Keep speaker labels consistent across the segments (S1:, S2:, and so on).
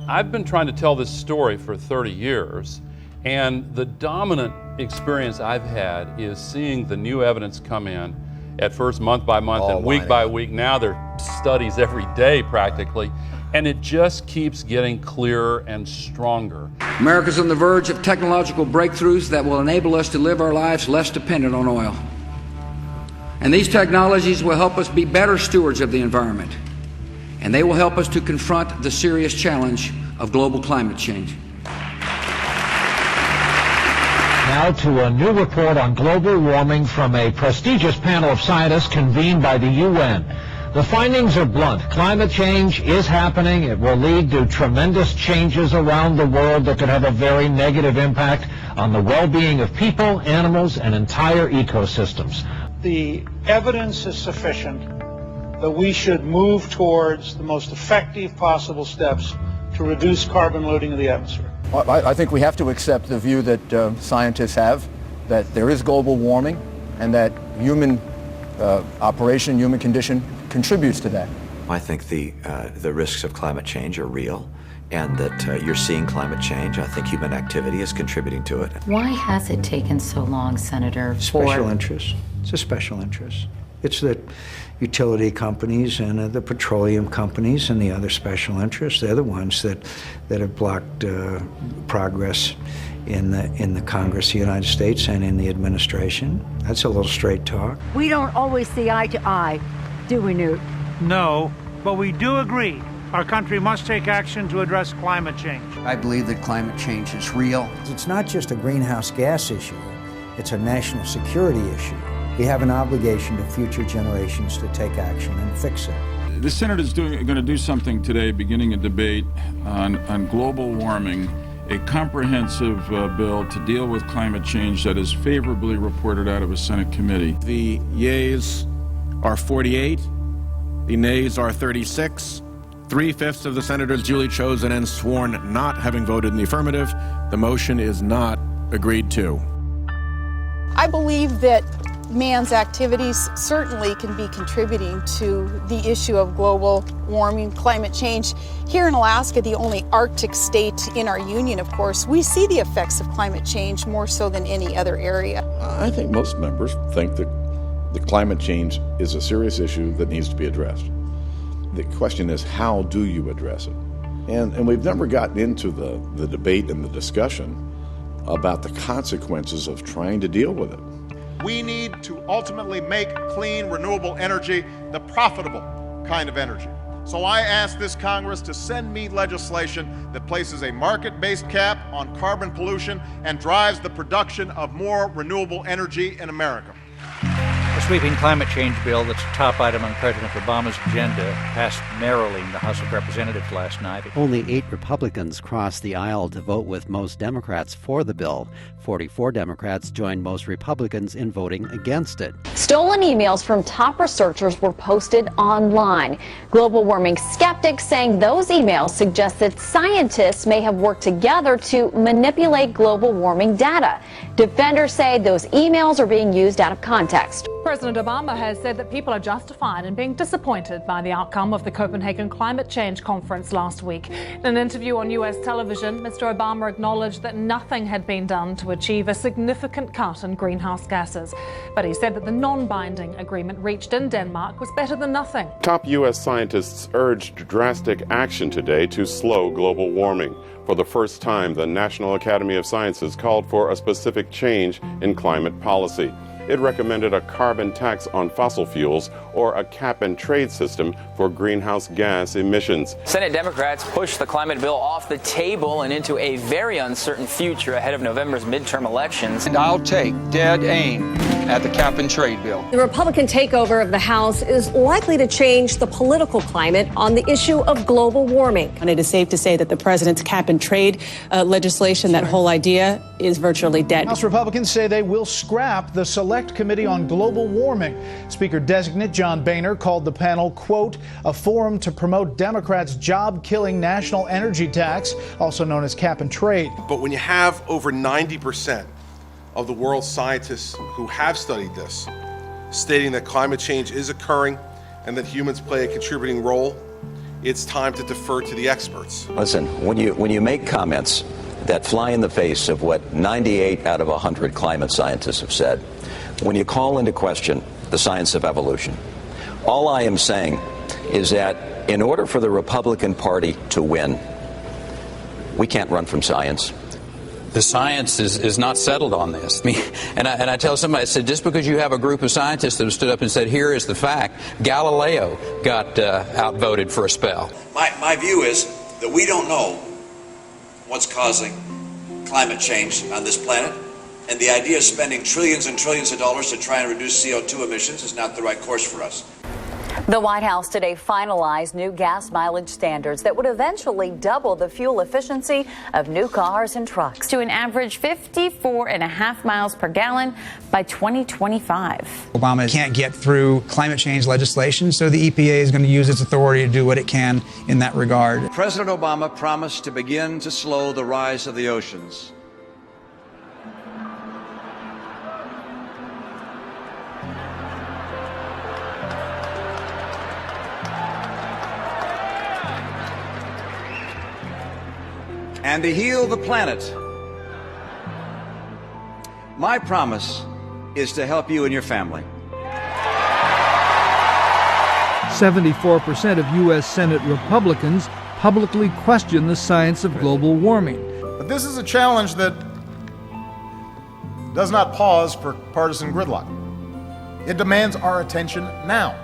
S1: I've been trying to tell this story for 30 years, and the dominant experience I've had is seeing the new evidence come in, at first month by month and week by week. Now there are studies every day practically, and it just keeps getting clearer and stronger.
S2: America's on the verge of technological breakthroughs that will enable us to live our lives less dependent on oil. And these technologies will help us be better stewards of the environment, and they will help us to confront the serious challenge of global climate change.
S3: Now to a new report on global warming from a prestigious panel of scientists convened by the UN. The findings are blunt. Climate change is happening. It will lead to tremendous changes around the world that could have a very negative impact on the well-being of people, animals, and entire ecosystems.
S4: The evidence is sufficient that we should move towards the most effective possible steps to reduce carbon loading of the atmosphere.
S5: Well, I think we have to accept the view that scientists have, that there is global warming and that human operation, human condition contributes to that.
S6: I think the risks of climate change are real, and that you're seeing climate change. I think human activity is contributing to it.
S7: Why has it taken so long, Senator?
S8: Special interests. It's a special interest. It's that utility companies and the petroleum companies and the other special interests, they're the ones that have blocked progress in the Congress of the United States and in the administration. That's a little straight talk.
S9: We don't always see eye to eye, do we, Newt?
S4: No, but we do agree our country must take action to address climate change.
S2: I believe that climate change is real.
S8: It's not just a greenhouse gas issue, it's a national security issue. We have an obligation to future generations to take action and fix it.
S10: The Senate is going to do something today, beginning a debate on global warming, a comprehensive bill to deal with climate change that is favorably reported out of a Senate committee.
S11: The yeas are 48, the nays are 36. 3/5 of the senators duly chosen and sworn not having voted in the affirmative. The motion is not agreed to.
S12: I believe that man's activities certainly can be contributing to the issue of global warming, climate change. Here in Alaska, the only Arctic state in our union, of course, we see the effects of climate change more so than any other area.
S13: I think most members think that the climate change is a serious issue that needs to be addressed. The question is, how do you address it? And we've never gotten into the debate and the discussion about the consequences of trying to deal with it.
S14: We need to ultimately make clean, renewable energy the profitable kind of energy. So I ask this Congress to send me legislation that places a market-based cap on carbon pollution and drives the production of more renewable energy in America.
S15: The sweeping climate change bill that's a top item on President Obama's agenda passed narrowly in the House of Representatives last night.
S16: Only 8 Republicans crossed the aisle to vote with most Democrats for the bill. 44 Democrats joined most Republicans in voting against it.
S17: Stolen emails from top researchers were posted online. Global warming skeptics saying those emails suggest that scientists may have worked together to manipulate global warming data. Defenders say those emails are being used out of context.
S18: President Obama has said that people are justified in being disappointed by the outcome of the Copenhagen Climate Change Conference last week. In an interview on U.S. television, Mr. Obama acknowledged that nothing had been done to achieve a significant cut in greenhouse gases. But he said that the non-binding agreement reached in Denmark was better than nothing.
S19: Top U.S. scientists urged drastic action today to slow global warming. For the first time, the National Academy of Sciences called for a specific change in climate policy. It recommended a carbon tax on fossil fuels or a cap-and-trade system for greenhouse gas emissions.
S20: Senate Democrats pushed the climate bill off the table and into a very uncertain future ahead of November's midterm elections.
S6: And I'll take dead aim at the cap-and-trade bill.
S3: The Republican takeover of the House is likely to change the political climate on the issue of global warming.
S2: And it is safe to say that the president's cap-and-trade legislation, that whole idea, is virtually dead.
S4: House Republicans say they will scrap the Select Committee on Global Warming. Speaker-designate John Boehner called the panel, quote, a forum to promote Democrats' job-killing national energy tax, also known as cap and trade.
S8: But when you have over 90% of the world's scientists who have studied this, stating that climate change is occurring and that humans play a contributing role,
S21: it's time to defer to the experts.
S22: Listen, when you make comments that fly in the face of what 98 out of 100 climate scientists have said, when you call into question the science of evolution, all I am saying is that in order for the Republican Party to win, we can't run from science.
S23: The science is not settled on this. And I tell somebody, I said, just because you have a group of scientists that have stood up and said, here is the fact, Galileo got outvoted for a spell.
S24: My view is that we don't know what's causing climate change on this planet, and the idea of spending trillions and trillions of dollars to try and reduce CO2 emissions is not the right course for us.
S25: The White House today finalized new gas mileage standards that would eventually double the fuel efficiency of new cars and trucks to an average 54.5 miles per gallon by 2025.
S26: Obama can't get through climate change legislation, so the EPA is going to use its authority to do what it can in that regard.
S24: President Obama promised to begin to slow the rise of the oceans. And to heal the planet. My promise is to help you and your family.
S27: 74% of U.S. Senate Republicans publicly question the science of global warming.
S14: But this is a challenge that does not pause for partisan gridlock. It demands our attention now.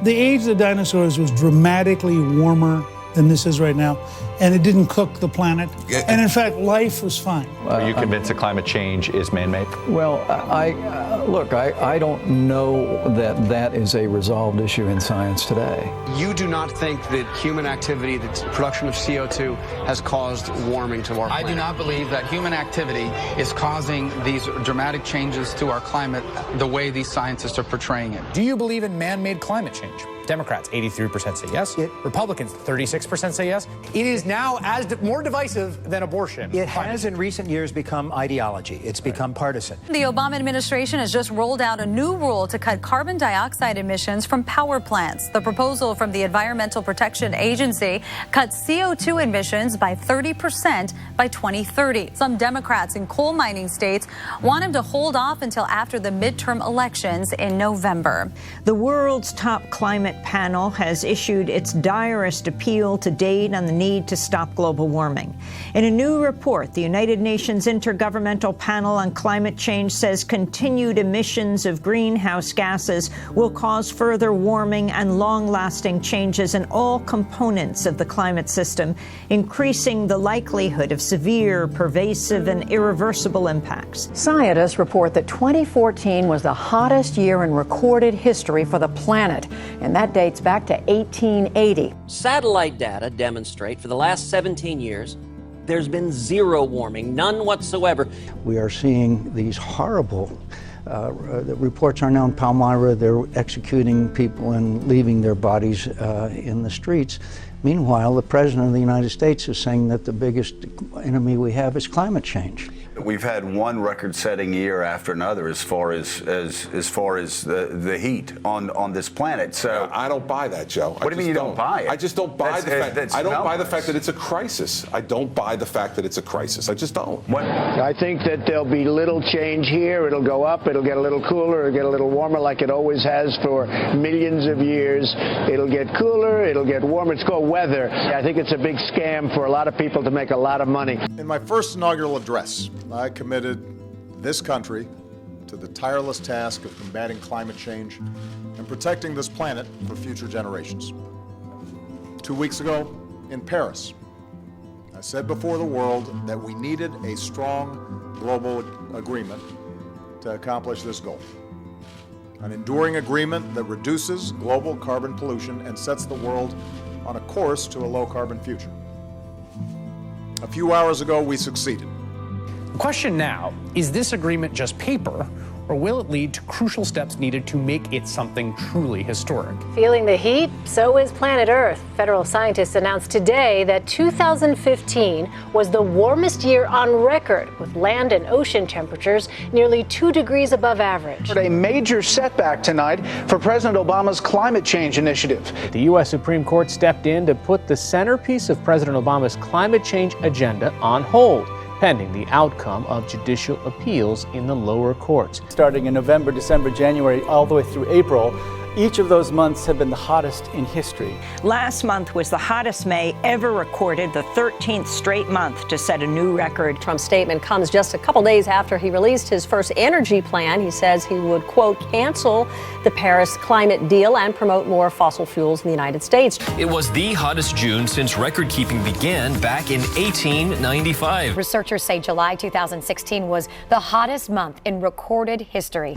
S28: The age of the dinosaurs was dramatically warmer than this is right now, and it didn't cook the planet. And in fact, life was fine.
S29: Are you convinced that climate change is man-made?
S5: Well, I don't know that that is a resolved issue in science today.
S30: You do not think that human activity, the production of CO2, has caused warming to our planet?
S31: I do not believe that human activity is causing these dramatic changes to our climate the way these scientists are portraying it.
S32: Do you believe in man-made climate change? Democrats, 83% say yes. Republicans, 36% say yes. It is now more divisive than abortion.
S33: It has in recent years become ideology. It's become partisan.
S25: The Obama administration has just rolled out a new rule to cut carbon dioxide emissions from power plants. The proposal from the Environmental Protection Agency cuts CO2 emissions by 30% by 2030. Some Democrats in coal mining states want him to hold off until after the midterm elections in November.
S34: The world's top climate panel has issued its direst appeal to date on the need to stop global warming. In a new report, the United Nations Intergovernmental Panel on Climate Change says continued emissions of greenhouse gases will cause further warming and long-lasting changes in all components of the climate system, increasing the likelihood of severe, pervasive, and irreversible impacts.
S9: Scientists report that 2014 was the hottest year in recorded history for the planet, and that dates back to 1880.
S35: Satellite data demonstrate for the last 17 years there's been zero warming, none whatsoever.
S8: We are seeing these horrible the reports are now in Palmyra. They're executing people and leaving their bodies in the streets. Meanwhile, the President of the United States is saying that the biggest enemy we have is climate change.
S36: We've had one record-setting year after another as far as the heat on this planet. So
S13: I don't buy that, Joe.
S36: What do you mean you don't buy it?
S13: I just don't buy the fact. I don't buy the fact that it's a crisis. I don't buy the fact that it's a crisis. I just don't.
S37: I think that there'll be little change here. It'll go up. It'll get a little cooler. It'll get a little warmer, like it always has for millions of years. It'll get cooler. It'll get warmer. It's called weather. I think it's a big scam for a lot of people to make a lot of money.
S14: In my first inaugural address, I committed this country to the tireless task of combating climate change and protecting this planet for future generations. 2 weeks ago in Paris, I said before the world that we needed a strong global agreement to accomplish this goal. An enduring agreement that reduces global carbon pollution and sets the world on a course to a low-carbon future. A few hours ago, we succeeded.
S32: The question now, is this agreement just paper, or will it lead to crucial steps needed to make it something truly historic?
S1: Feeling the heat? So is planet Earth. Federal scientists announced today that 2015 was the warmest year on record, with land and ocean temperatures nearly 2 degrees above average.
S2: A major setback tonight for President Obama's climate change initiative.
S32: The U.S. Supreme Court stepped in to put the centerpiece of President Obama's climate change agenda on hold, pending the outcome of judicial appeals in the lower courts.
S3: Starting in November, December, January, all the way through April, each of those months have been the hottest in history.
S34: Last month was the hottest May ever recorded, the 13th straight month to set a new record.
S2: Trump's statement comes just a couple days after he released his first energy plan. He says he would, quote, cancel the Paris climate deal and promote more fossil fuels in the United States.
S4: It was the hottest June since record-keeping began back in 1895.
S2: Researchers say July 2016 was the hottest month in recorded history.